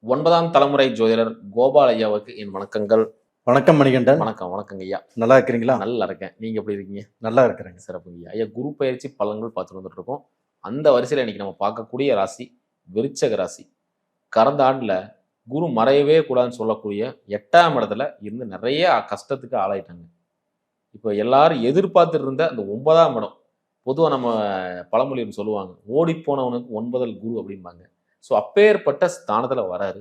9ஆம் தலைமுறை ஜோதிடர் கோபால் ஐயாவுக்கு என் வணக்கங்கள். வணக்கம் மணிகண்டன். வணக்கம் வணக்கங்க ஐயா. நல்லா இருக்கிறீங்களா? நல்லா இருக்கேன். நீங்க எப்படி இருக்கீங்க? நல்லா இருக்கிறேங்க. சிறப்புங்க ஐயா. ஐயா, குரு பயிற்சி பலன்கள் பார்த்துட்டு வந்துட்டு இருக்கோம். அந்த வரிசையில் இன்னைக்கு நம்ம பார்க்கக்கூடிய ராசி விருச்சக ராசி. கடந்த ஆண்டுல குரு மறையவே கூடாதுன்னு சொல்லக்கூடிய 8ஆம் இடத்துல இருந்து நிறைய கஷ்டத்துக்கு ஆளாயிட்டாங்க. இப்போ எல்லாரும் எதிர்பார்த்துட்டு இருந்த அந்த 9ஆம் இடம், பொதுவாக நம்ம பழமொழின்னு சொல்லுவாங்க, ஓடி போனவனுக்கு 9 குரு அப்படிம்பாங்க. ஸோ அப்பேற்பட்ட ஸ்தானத்துல வராரு.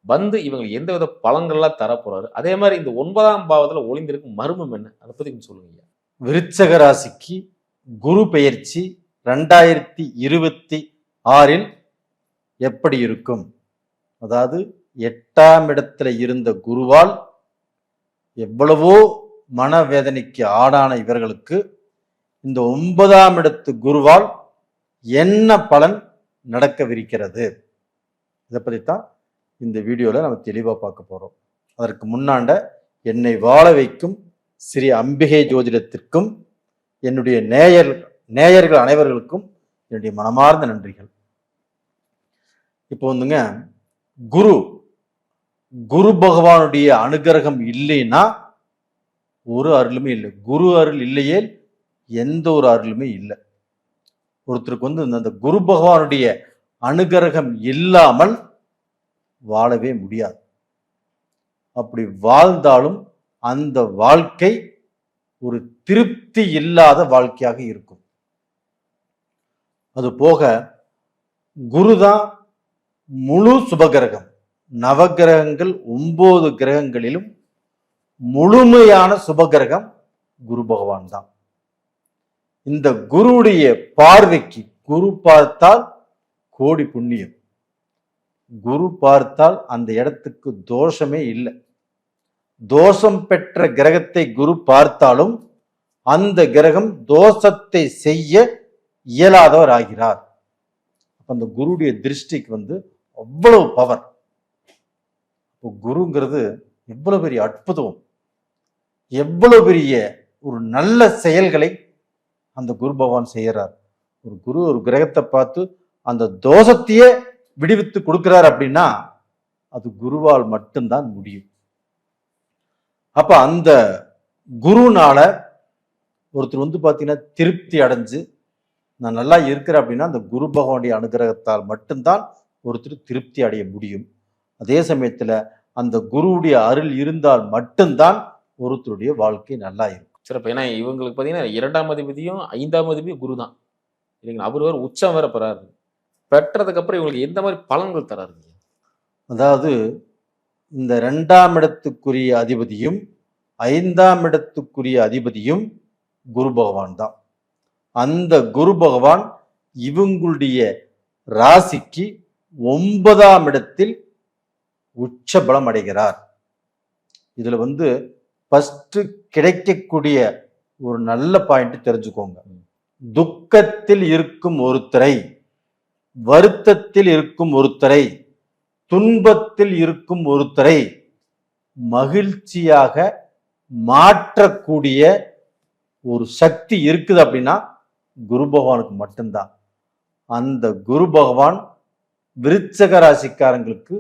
வந்து இவங்க எந்த வித பலன்கள்லாம் தரப்போறாரு. அதே மாதிரி இந்த 9ஆம் பாவத்துல ஒளிந்திருக்கும் மர்மம் என்ன, அதை பத்தி கொஞ்சம் சொல்லுங்க. விருச்சக ராசிக்கு குரு பெயர்ச்சி 2026 எப்படி இருக்கும்? அதாவது 8ஆம் இடத்துல இருந்த குருவால் எவ்வளவோ மனவேதனைக்கு ஆடான இவர்களுக்கு இந்த 9ஆம் இடத்து குருவால் என்ன பலன் நடக்கவிருக்கிறது, இதை பற்றித்தான் இந்த வீடியோவில் நம்ம தெளிவாக பார்க்க போகிறோம். அதற்கு முன்னாண்ட என்னை வாழ வைக்கும் ஸ்ரீ அம்பிகை ஜோதிடத்திற்கும் என்னுடைய நேயர்கள் அனைவர்களுக்கும் என்னுடைய மனமார்ந்த நன்றிகள். இப்போ வந்துங்க, குரு பகவானுடைய அனுகிரகம் இல்லைன்னா ஒரு அருளுமே இல்லை. குரு அருள் இல்லையே எந்த ஒரு அருளுமே இல்லை. ஒருத்தருக்கு வந்து அந்த குரு பகவானுடைய அனுகிரகம் இல்லாமல் வாழவே முடியாது. அப்படி வாழ்ந்தாலும் அந்த வாழ்க்கை ஒரு திருப்தி இல்லாத வாழ்க்கையாக இருக்கும். அது போக குருதான் முழு சுபகிரகம். நவகிரகங்கள் 9 கிரகங்களிலும் முழுமையான சுபகிரகம் குரு பகவான் தான். இந்த குருவுடைய பார்வைக்கு, குரு பார்த்தால் கோடி புண்ணியம். குரு பார்த்தால் அந்த இடத்துக்கு தோஷமே இல்லை. தோஷம் பெற்ற கிரகத்தை குரு பார்த்தாலும் அந்த கிரகம் தோஷத்தை செய்ய இயலாதவர் ஆகிறார். அந்த குருடைய திருஷ்டிக்கு வந்து அவ்வளவு பவர். குருங்கிறது எவ்வளவு பெரிய அற்புதம், எவ்வளவு பெரிய ஒரு நல்ல செயல்களை அந்த குரு பகவான் செய்யறார். ஒரு குரு ஒரு கிரகத்தை பார்த்து அந்த தோஷத்தையே விடுவித்து கொடுக்கிறார் அப்படின்னா அது குருவால் மட்டும்தான் முடியும். அப்ப அந்த குருனால ஒருத்தர் வந்து பார்த்தீங்கன்னா திருப்தி அடைஞ்சு நான் நல்லா இருக்கிறேன் அப்படின்னா அந்த குரு பகவானுடைய அனுகிரகத்தால் மட்டும்தான் ஒருத்தர் திருப்தி அடைய முடியும். அதே சமயத்துல அந்த குருவுடைய அருள் இருந்தால் மட்டும்தான் ஒருத்தருடைய வாழ்க்கை நல்லா இருக்கும். சிறப்பு. ஏன்னா இவங்களுக்கு பார்த்தீங்கன்னா 2ஆம் அதிபதியும் 5ஆம் அதிபதியும் குரு தான் இல்லைங்களா? அவர் வேறு உச்சம் வேற பெறாரு. பெற்றதுக்கு அப்புறம் இவங்களுக்கு எந்த மாதிரி பலன்கள் தராரு? அதாவது இந்த 2ஆம் இடத்துக்குரிய அதிபதியும் 5ஆம் இடத்துக்குரிய அதிபதியும் குரு பகவான் தான். அந்த குரு பகவான் இவங்களுடைய ராசிக்கு 9ஆம் இடத்தில் உச்ச பலம் அடைகிறார். இதுல வந்து ஃபர்ஸ்ட் கிடைக்கக்கூடிய ஒரு நல்ல பாயிண்ட் தெரிஞ்சுக்கோங்க. துக்கத்தில் இருக்கும் ஒருத்தரை, வருத்தத்தில் இருக்கும் ஒருத்தரை, துன்பத்தில் இருக்கும் ஒருத்தரை மகிழ்ச்சியாக மாற்றக்கூடிய ஒரு சக்தி இருக்குது அப்படின்னா குரு பகவானுக்கு மட்டும்தான். அந்த குரு பகவான் விருச்சக ராசிக்காரங்களுக்கு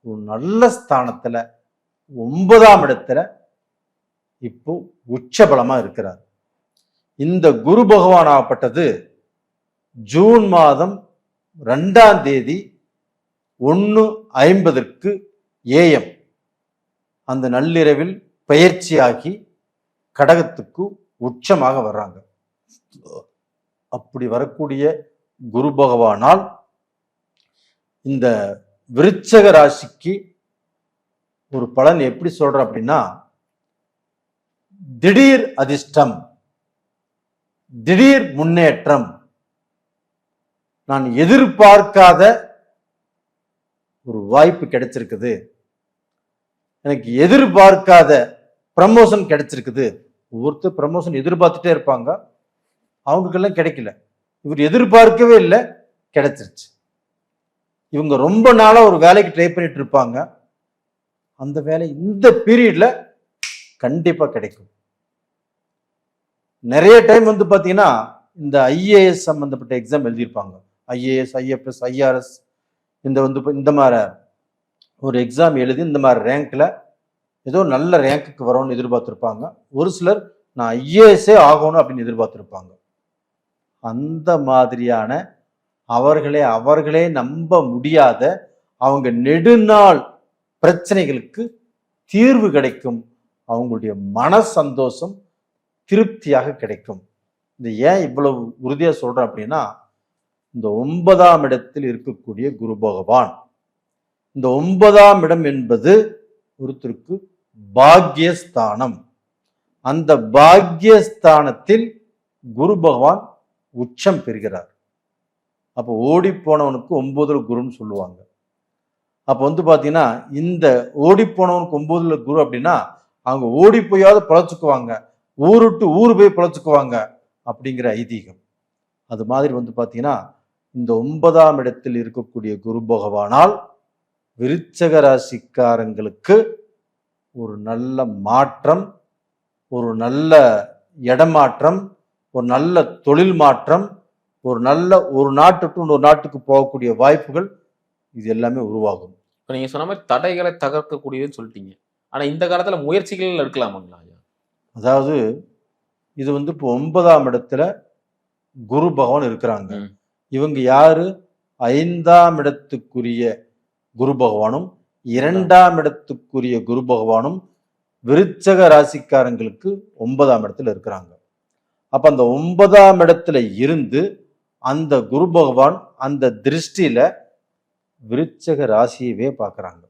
ஒரு நல்ல ஸ்தானத்துல 9ஆம் இடத்துல இப்போ உச்சபலமா இருக்கிறார். இந்த குரு பகவான் ஆகப்பட்டது ஜூன் மாதம் 2ஆம் தேதி 1:50 AM அந்த நள்ளிரவில் பெயர்ச்சியாகி கடகத்துக்கு உச்சமாக வர்றாங்க. அப்படி வரக்கூடிய குரு பகவானால் இந்த விருச்சக ராசிக்கு ஒரு பலன் எப்படி சொல்ற அப்படின்னா, திடீர் அதிர்ஷ்டம், திடீர் முன்னேற்றம், நான் எதிர்பார்க்காத ஒரு வாய்ப்பு கிடைச்சிருக்குது, எனக்கு எதிர்பார்க்காத ப்ரமோஷன் கிடைச்சிருக்குது. ஒவ்வொருத்தர் ப்ரமோஷன் எதிர்பார்த்துட்டே இருப்பாங்க, அவங்களுக்கெல்லாம் கிடைக்கல. இவர் எதிர்பார்க்கவே இல்லை, கிடைச்சிருச்சு. இவங்க ரொம்ப நாளா ஒரு வேலைக்கு ட்ரை பண்ணிட்டு இருப்பாங்க, அந்த வேலை இந்த பீரியட்ல கண்டிப்பா கிடைக்கும். நிறைய டைம் வந்து பாத்தீங்கன்னா இந்த ஐஏஎஸ் சம்பந்தப்பட்ட எக்ஸாம் எழுதியிருப்பாங்க. ஐஏஎஸ், ஐஎஃப்எஸ், ஐஆர்எஸ், இந்த மாதிரி ஒரு எக்ஸாம் எழுதி இந்த மாதிரி ரேங்க்ல ஏதோ நல்ல ரேங்க்குக்கு வரணும்னு எதிர்பார்த்துருப்பாங்க. ஒரு சிலர் நான் ஐஏஎஸ்ஸே ஆகணும் அப்படின்னு எதிர்பார்த்துருப்பாங்க. அந்த மாதிரியான அவர்களே நம்ப முடியாத அவங்க நெடுநாள் பிரச்சனைகளுக்கு தீர்வு கிடைக்கும். அவங்களுடைய மன சந்தோஷம் திருப்தியாக கிடைக்கும். இது ஏன் இவ்வளவு உறுதியா சொல்றேன் அப்படின்னா, இந்த 9ஆம் இடத்தில் இருக்கக்கூடிய குரு பகவான், இந்த 9ஆம் இடம் என்பது ஒருத்தருக்கு பாக்யஸ்தானம். அந்த பாக்யஸ்தானத்தில் குரு பகவான் உச்சம் பெறுகிறார். அப்போ ஓடி போனவனுக்கு 9ல குருன்னு சொல்லுவாங்க. அப்போ பாத்தீங்கன்னா, இந்த ஓடி போனவனுக்கு 9ல குரு அப்படின்னா அவங்க ஓடி போயாவது பிழைச்சுக்குவாங்க, ஊர் விட்டு ஊர் போய் பிழைச்சுக்குவாங்க அப்படிங்கிற ஐதீகம். அது மாதிரி பாத்தீங்கன்னா, இந்த 9ஆம் இடத்தில் இருக்கக்கூடிய குரு பகவானால் விருச்சக ராசிக்காரங்களுக்கு ஒரு நல்ல மாற்றம், ஒரு நல்ல இடமாற்றம், ஒரு நல்ல தொழில் மாற்றம், ஒரு நாட்டுக்கு இன்னொரு நாட்டுக்கு போகக்கூடிய வாய்ப்புகள் இது எல்லாமே உருவாகும். இப்போ நீங்க சொன்ன மாதிரி தடைகளை தகர்க்கக்கூடியதுன்னு சொல்லிட்டீங்க. ஆனா இந்த காலத்துல முயற்சிகள் எடுக்கலாமாங்களா ஐயா? அதாவது இது இப்போ 9ஆம் இடத்துல குரு பகவான் இருக்கிறாங்க. இவங்க யாரு? 5ஆம் இடத்துக்குரிய குரு பகவானும் 2ஆம் இடத்துக்குரிய குரு பகவானும் விருச்சக ராசிக்காரங்களுக்கு 9ஆம் இடத்துல இருக்கிறாங்க. அப்ப அந்த 9ஆம் இடத்துல இருந்து அந்த குரு பகவான் அந்த திருஷ்டியில விருச்சக ராசியவே பார்க்கறாங்க.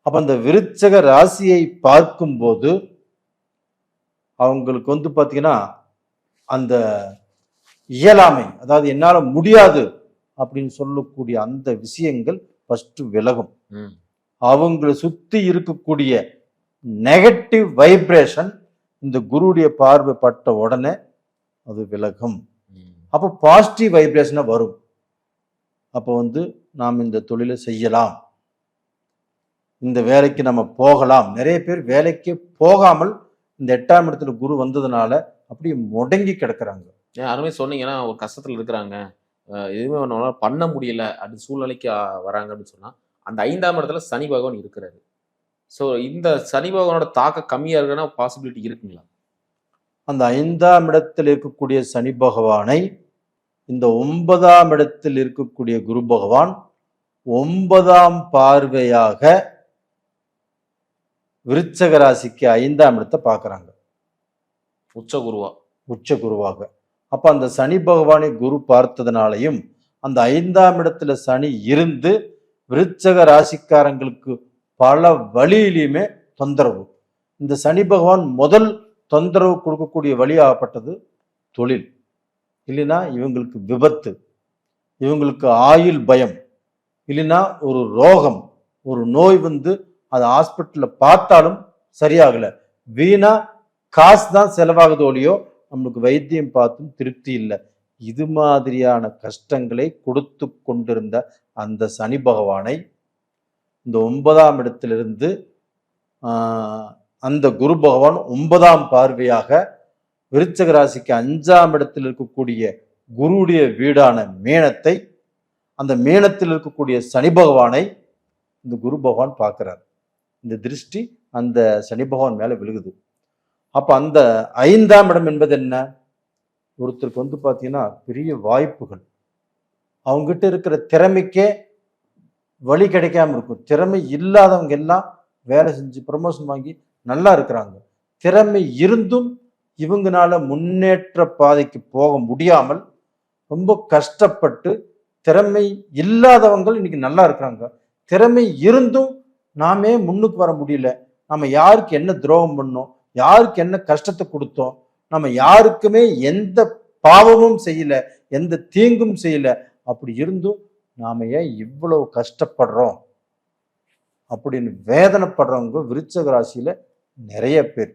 அப்ப அந்த விருச்சக ராசியை பார்க்கும்போது அவங்களுக்கு பாத்தீங்கன்னா அந்த இயலாமை, அதாவது என்னால முடியாது அப்படின்னு சொல்லக்கூடிய அந்த விஷயங்கள் ஃபர்ஸ்ட் விலகும். அவங்களை சுத்தி இருக்கக்கூடிய நெகட்டிவ் வைப்ரேஷன் இந்த குருடைய பார்வை பட்ட உடனே அது விலகும். அப்போ பாசிட்டிவ் வைப்ரேஷனா வரும். அப்போ நாம் இந்த தொழிலை செய்யலாம், இந்த வேலைக்கு நம்ம போகலாம். நிறைய பேர் வேலைக்கே போகாமல் இந்த 8ஆம் இடத்துல குரு வந்ததுனால அப்படியே முடங்கி கிடக்குறாங்க. யாருமே சொன்னீங்கன்னா ஒரு கஷ்டத்துல இருக்கிறாங்க, எதுவுமே நம்மளால பண்ண முடியல அப்படி சூழ்நிலைக்கு வராங்க அப்படின்னு சொன்னா, அந்த 5ஆம் இடத்துல சனி பகவான் இருக்கிறாரு. ஸோ இந்த சனி பகவானோட தாக்கம் கம்மியா இருக்குன்னா பாசிபிலிட்டி இருக்குங்களா? அந்த 5ஆம் இடத்தில் இருக்கக்கூடிய சனி பகவானை இந்த 9ஆம் இடத்தில் இருக்கக்கூடிய குரு பகவான் 9ஆம் பார்வையாக விருச்சக ராசிக்கு 5ஆம் இடத்தை பார்க்கறாங்க, உச்ச குருவாக. அப்ப அந்த சனி பகவானை குரு பார்த்ததுனாலையும் அந்த 5ஆம் இடத்துல சனி இருந்து விருச்சக ராசிக்காரங்களுக்கு பல வழியிலுமே தொந்தரவு. இந்த சனி பகவான் முதல் தொந்தரவு கொடுக்கக்கூடிய வழியாகப்பட்டது தொழில், இல்லைன்னா இவங்களுக்கு விபத்து, இவங்களுக்கு ஆயுள் பயம், இல்லைன்னா ஒரு ரோகம், ஒரு நோய் அது ஹாஸ்பிட்டல்ல பார்த்தாலும் சரியாகல, வீணா காசு தான் செலவாகுது ஒழியோ நம்மளுக்கு வைத்தியம் பார்த்தும் திருப்தி இல்லை. இது மாதிரியான கஷ்டங்களை கொடுத்து கொண்டிருந்த அந்த சனி பகவானை இந்த 9ஆம் இடத்திலிருந்து அந்த குரு பகவான் 9ஆம் பார்வையாக விருச்சக ராசிக்கு 5ஆம் இடத்தில் இருக்கக்கூடிய குருவுடைய வீடான மீனத்தை, அந்த மீனத்தில் இருக்கக்கூடிய சனி பகவானை இந்த குரு பகவான் பார்க்கிறார். இந்த திருஷ்டி அந்த சனி பகவான் மேல விழுகுது. அப்ப அந்த 5ஆம் இடம் என்பது என்ன? ஒருத்தருக்கு பாத்தீங்கன்னா பெரிய வாய்ப்புகள், அவங்ககிட்ட இருக்கிற திறமைக்கே வழி கிடைக்காம இருக்கும். திறமை இல்லாதவங்க எல்லாம் வேலை செஞ்சு ப்ரமோஷன் வாங்கி நல்லா இருக்கிறாங்க. திறமை இருந்தும் இவங்கனால முன்னேற்ற பாதைக்கு போக முடியாமல் ரொம்ப கஷ்டப்பட்டு திறமை இல்லாதவங்க இன்னைக்கு நல்லா இருக்கிறாங்க. திறமை இருந்தும் நாமே முன்னுக்கு வர முடியல. நம்ம யாருக்கு என்ன துரோகம் பண்ணோம், யாருக்கு என்ன கஷ்டத்தை கொடுத்தோம், நம்ம யாருக்குமே எந்த பாவமும் செய்யல, எந்த தீங்கும் செய்யல, அப்படி இருந்தும் நாம ஏன் இவ்வளவு கஷ்டப்படுறோம் அப்படின்னு வேதனைப்படுறவங்க விருச்சக ராசியில நிறைய பேர்.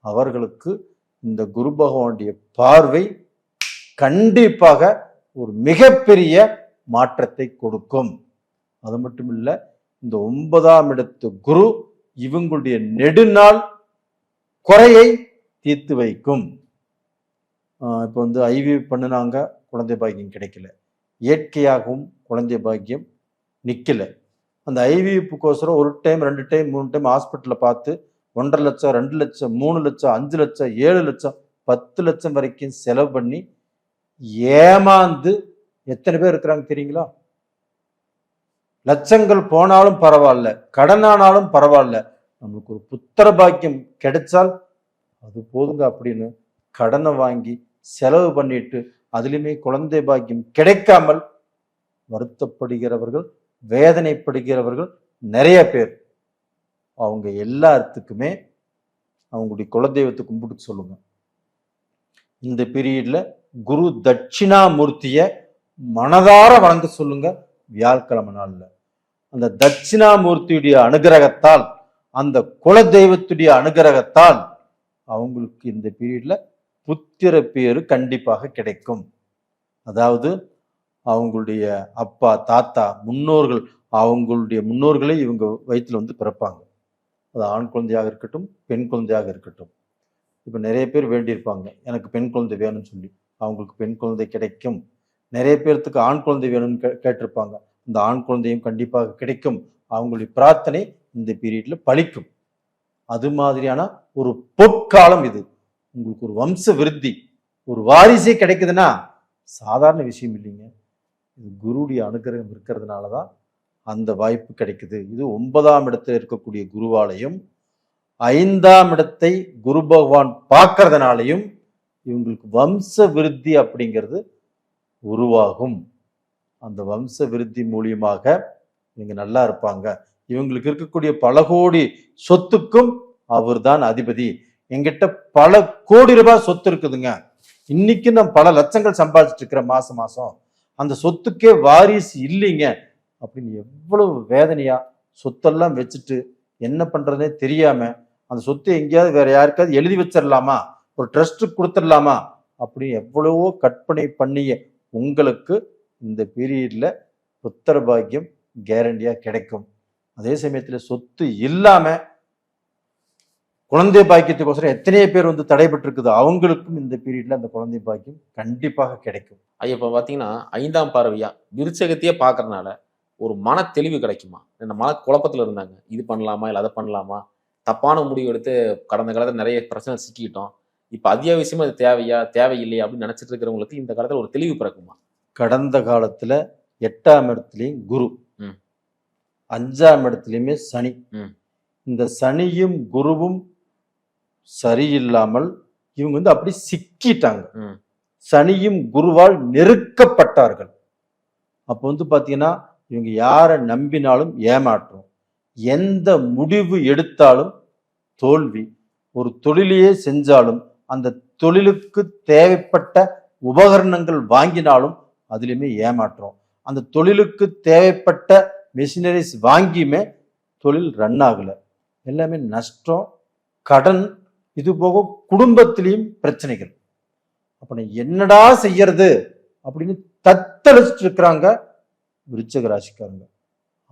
அவர்களுக்கு இந்த குரு பகவானுடைய பார்வை கண்டிப்பாக ஒரு மிகப்பெரிய மாற்றத்தை கொடுக்கும். அது மட்டும் இல்ல, இந்த 9ஆம் இடத்து குரு இவங்களுடைய நெடுநாள் குறையை தீர்த்து வைக்கும். இப்போ ஐவிஎஃப் பண்ணினாங்க, குழந்தை பாக்கியம் கிடைக்கல, இயற்கையாகவும் குழந்தை பாக்கியம் நிக்கல, அந்த ஐவிஎஃப்கோசரம் 1 டைம் 2 டைம் 3 டைம் ஹாஸ்பிட்டலில் பார்த்து 1.5 லட்சம் 2 லட்சம் 3 லட்சம் 5 லட்சம் 7 லட்சம் 10 லட்சம் வரைக்கும் செலவு பண்ணி ஏமாந்து எத்தனை பேர் இருக்கிறாங்க தெரியுங்களா? லட்சங்கள் போனாலும் பரவாயில்ல, கடனானாலும் பரவாயில்ல, நம்மளுக்கு ஒரு புத்திர பாக்கியம் கிடைச்சால் அது போதுங்க அப்படின்னு கடனை வாங்கி செலவு பண்ணிட்டு அதுலயுமே குழந்தை பாக்கியம் கிடைக்காமல் வருத்தப்படுகிறவர்கள், வேதனைப்படுகிறவர்கள் நிறைய பேர். அவங்க எல்லாத்துக்குமே அவங்களுடைய குலதெய்வத்தை கும்பிட்டு சொல்லுங்க. இந்த பீரியட்ல குரு தட்சிணாமூர்த்திய மனதார வணங்க சொல்லுங்க. வியாழக்கிழமை நாள்ல அந்த தட்சிணாமூர்த்தியுடைய அனுகிரகத்தால், அந்த குலதெய்வத்துடைய அனுகிரகத்தால் அவங்களுக்கு இந்த பீரியட்ல புத்திர பேரு கண்டிப்பாக கிடைக்கும். அதாவது அவங்களுடைய அப்பா தாத்தா முன்னோர்கள், அவங்களுடைய முன்னோர்களே இவங்க வயிற்றுல வந்து பிறப்பாங்க. அது ஆண் குழந்தையாக இருக்கட்டும், பெண் குழந்தையாக இருக்கட்டும். இப்போ நிறைய பேர் வேண்டியிருப்பாங்க எனக்கு பெண் குழந்தை வேணும்னு சொல்லி, அவங்களுக்கு பெண் குழந்தை கிடைக்கும். நிறைய பேர்த்துக்கு ஆண் குழந்தை வேணும்னு கேட்டிருப்பாங்க, இந்த ஆண் குழந்தையும் கண்டிப்பாக கிடைக்கும். அவங்களுடைய பிரார்த்தனை இந்த பீரியட்ல பலிக்கும். அது மாதிரியான ஒரு பொற்காலம் இது. உங்களுக்கு ஒரு வம்ச விருத்தி, ஒரு வாரிசே கிடைக்குதுன்னா சாதாரண விஷயம் இல்லைங்க. இது குருவுடைய அனுகிரகம் இருக்கிறதுனாலதான் அந்த வாய்ப்பு கிடைக்குது. இது 9ஆம் இடத்துல இருக்கக்கூடிய குருவாலையும் 5ஆம் இடத்தை குரு பகவான் பார்க்கறதுனாலையும் இவங்களுக்கு வம்ச விருத்தி அப்படிங்கிறது உருவாகும். அந்த வம்ச விருத்தி மூலியமாக இவங்க நல்லா இருப்பாங்க. இவங்களுக்கு இருக்கக்கூடிய பல கோடி சொத்துக்கும் அவர் தான் அதிபதி. எங்கிட்ட பல கோடி ரூபாய் சொத்து இருக்குதுங்க, இன்னைக்கு நான் பல லட்சங்கள் சம்பாதிச்சுட்டு இருக்கிறேன் மாசம் மாசம், அந்த சொத்துக்கே வாரிசு இல்லைங்க அப்படின்னு எவ்வளவு வேதனையா சொத்தெல்லாம் வச்சுட்டு என்ன பண்றதுனே தெரியாம அந்த சொத்தை எங்கேயாவது வேற யாருக்காவது எழுதி வச்சிடலாமா, ஒரு ட்ரஸ்ட் கொடுத்துடலாமா அப்படின்னு எவ்வளவோ கற்பனை பண்ணிய உங்களுக்கு இந்த பீரியட்ல புத்திர பாக்கியம் கேரண்டியா கிடைக்கும். அதே சமயத்துல சொத்து இல்லாம குழந்தை பாக்கியத்துக்கோசரம் எத்தனையோ பேர் வந்து தடைபட்டு இருக்குது, அவங்களுக்கும் இந்த பீரியட்ல அந்த குழந்தை பாக்கியம் கண்டிப்பாக கிடைக்கும். இப்ப பாத்தீங்கன்னா 5ஆம் பார்வையா விருச்சகத்தையே பாக்குறதுனால ஒரு மன தெளிவு கிடைக்குமா? இந்த மன குழப்பத்துல இருந்தாங்க, இது பண்ணலாமா இல்லை அதை பண்ணலாமா, தப்பான முடிவு எடுத்து கடந்த காலத்துல நிறைய பிரச்சனை சிக்கிக்கிட்டோம், இப்ப அத்தியாவசியமா அது தேவையா தேவையில்லையா அப்படின்னு நினைச்சிட்டு இருக்கிறவங்களுக்கு இந்த காலத்துல ஒரு தெளிவு பிறக்குமா? கடந்த காலத்துல 8ஆம் இடத்துலயும் குரு, 5ஆம் இடத்துலயுமே சனி, இந்த சனியும் குருவும் சரியில்லாமல் இவங்க வந்து அப்படி சிக்கிட்டாங்க. சனியும் குருவால் நெருக்கப்பட்டார்கள். அப்போ வந்து பாத்தீங்கன்னா இவங்க யாரை நம்பினாலும் ஏமாற்றம், எந்த முடிவு எடுத்தாலும் தோல்வி, ஒரு தொழிலையே செஞ்சாலும் அந்த தொழிலுக்கு தேவைப்பட்ட உபகரணங்கள் வாங்கினாலும் அதுலயுமே ஏமாற்றம், அந்த தொழிலுக்கு தேவைப்பட்ட மெஷினரிஸ் வாங்கியுமே தொழில் ரன் ஆகல, எல்லாமே நஷ்டம், கடன், இது போக குடும்பத்திலையும் பிரச்சனைகள். அப்ப நான் என்னடா செய்யறது அப்படின்னு தத்தளிச்சுட்டு இருக்கிறாங்க விருச்சிக ராசிக்காரங்க.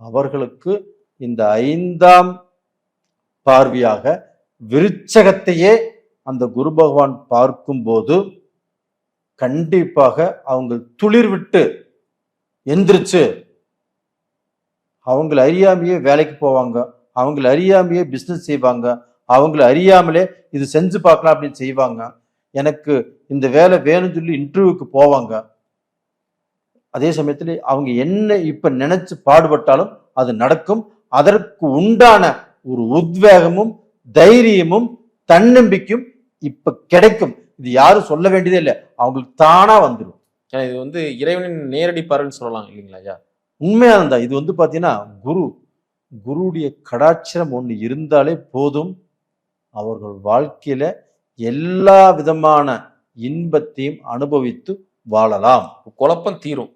அவர்களுக்கு இந்த 5ஆம் பார்வையாக விருச்சகத்தையே அந்த குரு பகவான் பார்க்கும்போது கண்டிப்பாக அவங்க துளிர் விட்டு எந்திரிச்சு அவங்களை அறியாமையே வேலைக்கு போவாங்க, அவங்களை அறியாமையே பிசினஸ் செய்வாங்க, அவங்களை அறியாமலே இது செஞ்சு பார்க்கலாம் அப்படின்னு செய்வாங்க, எனக்கு இந்த வேலை வேணும்னு சொல்லி இன்டர்வியூக்கு போவாங்க. அதே சமயத்துல அவங்க என்ன இப்ப நினைச்சு பாடுபட்டாலும் அது நடக்கும். அதற்கு உண்டான ஒரு உத்வேகமும் தைரியமும் தன்னம்பிக்கையும் இப்ப கிடைக்கும். இது யாரும் சொல்ல வேண்டியதே இல்லை, அவங்களுக்கு தானா வந்துடும். இது வந்து இறைவனின் நேரடி பார்வைன்னு சொல்லலாம் இல்லைங்களா ஐயா? உண்மையானதான். இது வந்து பாத்தீங்கன்னா குருவுடைய கடாட்சரம் ஒண்ணு இருந்தாலே போதும், அவர்கள் வாழ்க்கையில எல்லா விதமான இன்பத்தையும் அனுபவித்து வாழலாம், குழப்பம் தீரும்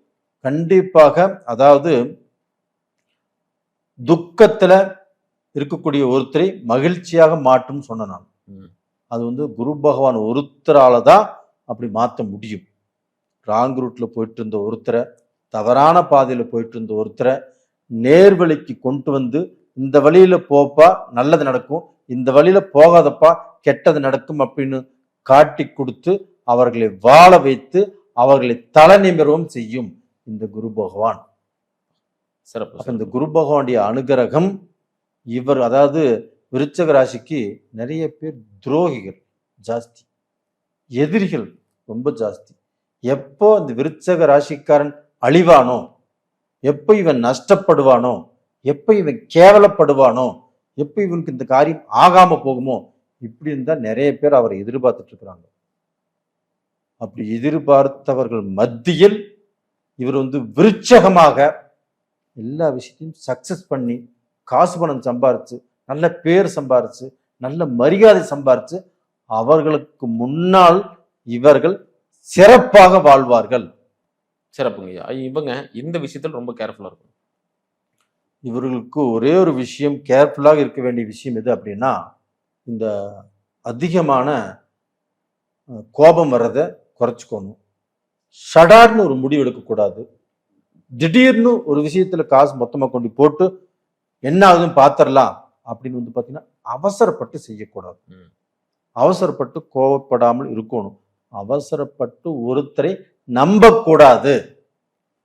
கண்டிப்பாக. அதாவது துக்கத்துல இருக்கக்கூடிய ஒருத்தரை மகிழ்ச்சியாக மாற்றும் சொன்ன நான், அது வந்து குரு பகவான் ஒருத்தரால தான் அப்படி மாற்ற முடியும். ராங் ரூட்ல போயிட்டு இருந்த ஒருத்தரை, தவறான பாதையில போயிட்டு இருந்த ஒருத்தரை நேர்வழிக்கு கொண்டு வந்து இந்த வழியில போப்பா நல்லது நடக்கும், இந்த வழியில போகாதப்பா கெட்டது நடக்கும் அப்படின்னு காட்டி கொடுத்து அவர்களை வாழ வைத்து அவர்களை தலை நிமிரவும் செய்யும் இந்த குரு பகவான். சிறப்பு அப்ப இந்த சிறப்பு. குரு பகவானுடைய அனுகிரகம் இவர் அதாவது விருச்சக ராசிக்கு நிறைய பேர் துரோகிகள் ஜாஸ்தி, எதிரிகள் ரொம்ப ஜாஸ்தி. எப்போ இந்த விருச்சக ராசிக்காரன் அழிவானோ, எப்போ இவன் நஷ்டப்படுவானோ, எப்போ இவன் கேவலப்படுவானோ, எப்போ இவனுக்கு இந்த காரியம் ஆகாம போகுமோ, இப்படி இருந்தா நிறைய பேர் அவரை எதிர்பார்த்துட்டு இருக்கிறாங்க. அப்படி எதிர்பார்த்தவர்கள் மத்தியில் இவர் விருட்சகமாக எல்லா விஷயத்தையும் சக்சஸ் பண்ணி காசு பணம் சம்பாரிச்சு நல்ல பேர் சம்பாரிச்சு நல்ல மரியாதை சம்பாரிச்சு அவர்களுக்கு முன்னால் இவர்கள் சிறப்பாக வாழ்வார்கள். சிறப்புங்கய்யா. இவங்க இந்த விஷயத்துல ரொம்ப கேர்ஃபுல்லா இருக்கும். இவர்களுக்கு ஒரே ஒரு விஷயம், கேர்ஃபுல்லாக இருக்க வேண்டிய விஷயம் எது அப்படின்னா, இந்த அதிகமான கோபம் வர்றதை குறைச்சிக்கணும். ஷடார்னு ஒரு முடிவு எடுக்கக்கூடாது. திடீர்னு ஒரு விஷயத்துல காசு மொத்தமா கொண்டு போட்டு என்ன ஆகுதுன்னு பார்த்துடலாம் அப்படின்னு பார்த்தீங்கன்னா அவசரப்பட்டு செய்யக்கூடாது. அவசரப்பட்டு கோபப்படாமல் இருக்கணும். அவசரப்பட்டு ஒருத்தரை நம்பக்கூடாது.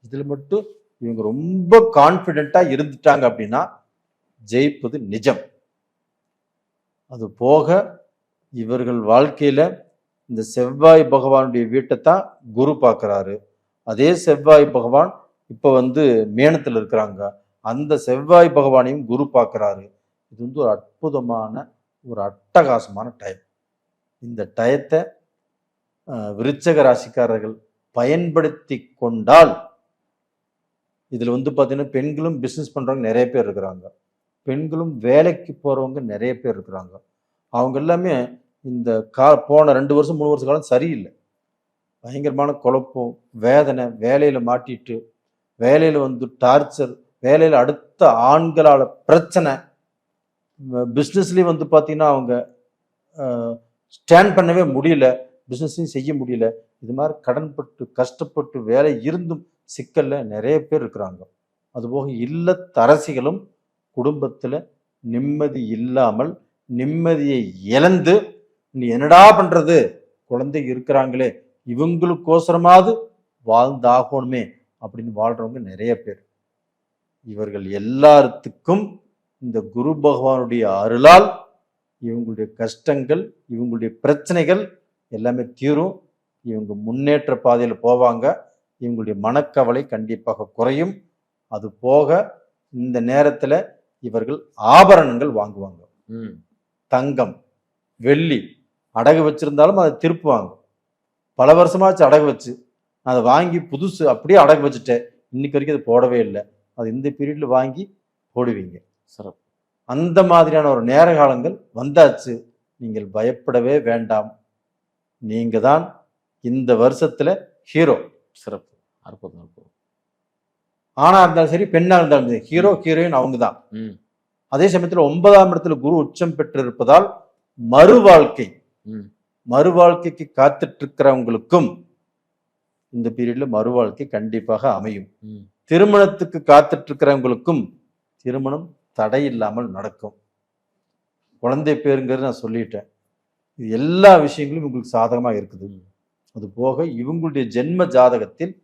இதுல மட்டும் இவங்க ரொம்ப கான்பிடென்ட்டா இருந்துட்டாங்க அப்படின்னா ஜெயிப்பது நிஜம். அது போக இவர்கள் வாழ்க்கையில இந்த செவ்வாய் பகவானுடைய வீட்டை தான் குரு பார்க்கிறாரு. அதே செவ்வாய் பகவான் இப்ப மேனத்துல இருக்கிறாங்க. அந்த செவ்வாய் பகவானையும் குரு பார்க்கிறாரு. இது ஒரு அற்புதமான ஒரு அட்டகாசமான டைம். இந்த டயத்தை விருச்சக ராசிக்காரர்கள் பயன்படுத்தி கொண்டால் இதுல பார்த்தீங்கன்னா பெண்களும் பிசினஸ் பண்றவங்க நிறைய பேர் இருக்கிறாங்க, பெண்களும் வேலைக்கு போறவங்க நிறைய பேர் இருக்கிறாங்க. அவங்க எல்லாமே இந்த போன 2 வருஷம் 3 வருஷ காலம் சரியில்லை. பயங்கரமான குழப்பம், வேதனை, வேலையில மாட்டிட்டு, வேலையில டார்ச்சர், வேலையில அடுத்த ஆண்களால பிரச்சனை, பிஸ்னஸ்லயும் பார்த்தீங்கன்னா அவங்க ஸ்டாண்ட் பண்ணவே முடியல, பிஸ்னஸையும் செய்ய முடியல. இது மாதிரி கடன்பட்டு கஷ்டப்பட்டு வேலை இருந்தும் சிக்கல்ல நிறைய பேர் இருக்கிறாங்க. அதுபோக இல்லத்தரசிகளும் குடும்பத்துல நிம்மதி இல்லாமல் நிம்மதியை இழந்து நீ என்னடா பண்றது, குழந்தை இருக்கிறாங்களே இவங்களுக்கோசரமாவது வாழ்ந்தாகணுமே அப்படின்னு வாழ்றவங்க நிறைய பேர். இவர்கள் எல்லாத்துக்கும் இந்த குரு பகவானுடைய அருளால் இவங்களுடைய கஷ்டங்கள், இவங்களுடைய பிரச்சனைகள் எல்லாமே தீரும். இவங்க முன்னேற்ற பாதையில போவாங்க. இவங்களுடைய மனக்கவலை கண்டிப்பாக குறையும். அது போக இந்த நேரத்துல இவர்கள் ஆபரணங்கள் வாங்குவாங்க. தங்கம், வெள்ளி அடகு வச்சிருந்தாலும் அதை திருப்புவாங்க. பல வருஷமாச்சு அடகு வச்சு அதை வாங்கி புதுசு அப்படியே அடகு வச்சுட்டேன், இன்னைக்கு வரைக்கும் அது போடவே இல்லை, அது இந்த பீரியட்ல வாங்கி போடுவீங்க. சிறப்பு. அந்த மாதிரியான ஒரு நேர காலங்கள் வந்தாச்சு. நீங்கள் பயப்படவே வேண்டாம். நீங்க தான் இந்த வருஷத்துல ஹீரோ. சிறப்பு. அற்புதம் அற்புதம். ஆணா இருந்தாலும் சரி, பெண்ணா இருந்தாலும் சரி, ஹீரோ ஹீரோயின் அவங்க தான். அதே சமயத்துல 9ஆம் இடத்துல குரு உச்சம் பெற்றிருப்பதால் மறுவாழ்க்கைக்கு காத்துட்டு இருக்கிறவங்களுக்கும் இந்த பீரியட்ல மறுவாழ்க்கை கண்டிப்பாக அமையும். திருமணத்துக்கு காத்துட்டு இருக்கிறவங்களுக்கும் திருமணம் தடை இல்லாமல் நடக்கும். குழந்தை பேருங்கிறது நான் சொல்லிட்டேன். இது எல்லா விஷயங்களும் உங்களுக்கு சாதகமாக இருக்குது. அது போக இவங்களுடைய ஜென்ம ஜாதகத்தில்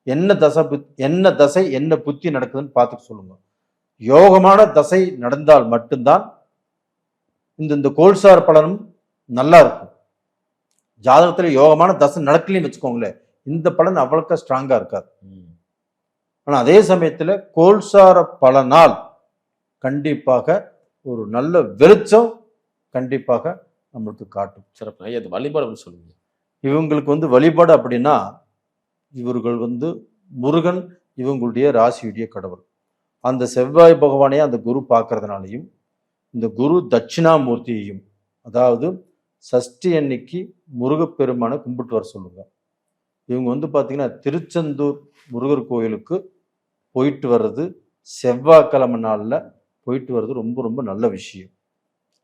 என்ன தசை என்ன புத்தி நடக்குதுன்னு பார்த்துட்டு சொல்லுங்க. யோகமான தசை நடந்தால் மட்டும்தான் இந்த கோல்சார் பலனும் நல்லா இருக்கும். ஜாதகத்துல யோகமான தசை நடக்கலன்னு வச்சுக்கோங்களேன், இந்த பலன் அவ்வளோக்கா ஸ்ட்ராங்கா இருக்காது. ஆனா அதே சமயத்துல கோல்சார பலனால் கண்டிப்பாக ஒரு நல்ல வெளிச்சம் கண்டிப்பாக நம்மளுக்கு காட்டும். சிறப்பு. ஐயா, அது வழிபாடு சொல்லுங்க. இவங்களுக்கு வழிபாடு அப்படின்னா இவர்கள் முருகன் இவங்களுடைய ராசியுடைய கடவுள். அந்த செவ்வாய் பகவானையே அந்த குரு பார்க்கறதுனாலையும் இந்த குரு தட்சிணாமூர்த்தியையும், அதாவது சஷ்டி அன்னைக்கு முருகப்பெருமானை கும்பிட்டு வர சொல்லுங்க. இவங்க பார்த்தீங்கன்னா திருச்செந்தூர் முருகர் கோயிலுக்கு போயிட்டு வர்றது, செவ்வாய்க்கிழமை நாளில் போயிட்டு வர்றது ரொம்ப ரொம்ப நல்ல விஷயம்.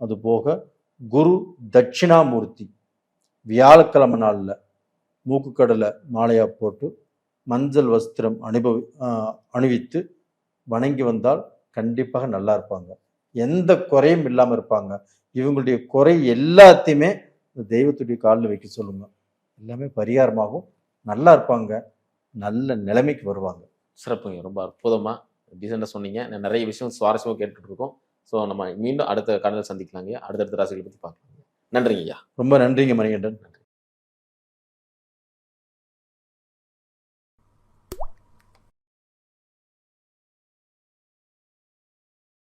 அது போக குரு தட்சிணாமூர்த்தி வியாழக்கிழமை நாளில் மூக்குக்கடலை மாலையா போட்டு மஞ்சள் வஸ்திரம் அணிவித்து வணங்கி வந்தால் கண்டிப்பாக நல்லா இருப்பாங்க. எந்த குறையும் இல்லாமல் இருப்பாங்க. இவங்களுடைய குறை எல்லாத்தையுமே தெய்வத்துடைய காலில் வைக்க சொல்லுங்க. எல்லாமே பரிகாரமாகவும் நல்லா இருப்பாங்க, நல்ல நிலைமைக்கு வருவாங்க. சிறப்புங்க. ரொம்ப அற்புதமா டீசெண்டாக சொன்னீங்க. நிறைய விஷயம் சுவாரஸ்யமாக கேட்டுட்டு இருக்கோம். ஸோ நம்ம மீண்டும் அடுத்த காலையில் சந்திக்கலாங்க. அடுத்தடுத்த ராசிகளை பற்றி பார்க்கலாம். நன்றிங்க ஐயா. ரொம்ப நன்றிங்க மணிகண்டன்.